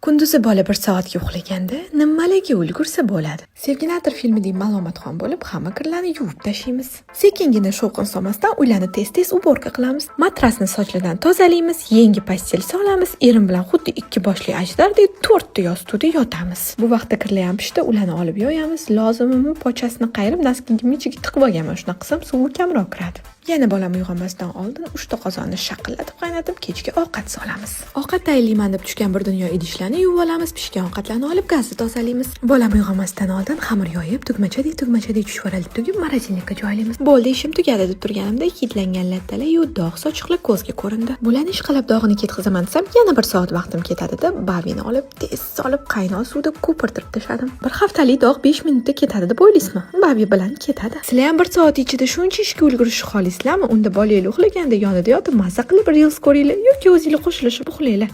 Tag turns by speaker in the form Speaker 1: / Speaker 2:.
Speaker 1: Kunduzi bola 1 soatga uxlaganda nimaliga ulgursa bo'ladi. Sevginator filmidagi ma'lumotxon bo'lib, hamma kirlarni yuvib tashlaymiz. Sekingina shovqin solmasdan uylarni tez-tez uborka qilamiz. Matrasni sochlardan tozalaymiz, yangi postel solamiz. Erim bilan xuddi 2 boshli ajdardek 4 ta yostiqda yotamiz. Bu vaqtda kirlar ham pishdi, ularni olib yoyamiz. Lozimimi pochasini qayirib, naskingimni ichiga tiqib olganman. Shuna qilsam suvi kamroq kiradi. Yana bolam uyg'onmasdan oldin 3 ta qozonni shaqillatib qaynatib, kechga ovqat solamiz. Ovqat tayyorlayman deb tushgan bir dunyo idishlarni yuvib olamiz, pishgan ovqatlarni olib gazni tozalaymiz. Bolam uyg'onmasdan oldin xamir yoyib, tugmachadek chuchvaralik tugib morozinlikka joylaymiz. Bo'ldi, ishim tugadi deb turganimda hidlangan lattalar yu dog' sochiqlar ko'zga ko'rindi. Bularni ishqalab dog'ini ketqizaman desam, yana 1 soat vaqtim ketadi-da, bavini olib, tez solib qaynoq suvda ko'pirtirib tashladim. Bir haftalik dog' 5 minutda ketadi deb o'ylaysizmi? Bavi bilan ketadi. Sizlar ham 1 soat ichida shuncha ishga ulgurish xohlaysizlarmi? Unda bolangiz uxlaganda yonida yotib mazza qilib reels ko'ringlar yoki o'zingizlar qo'shilishib uxlanglar.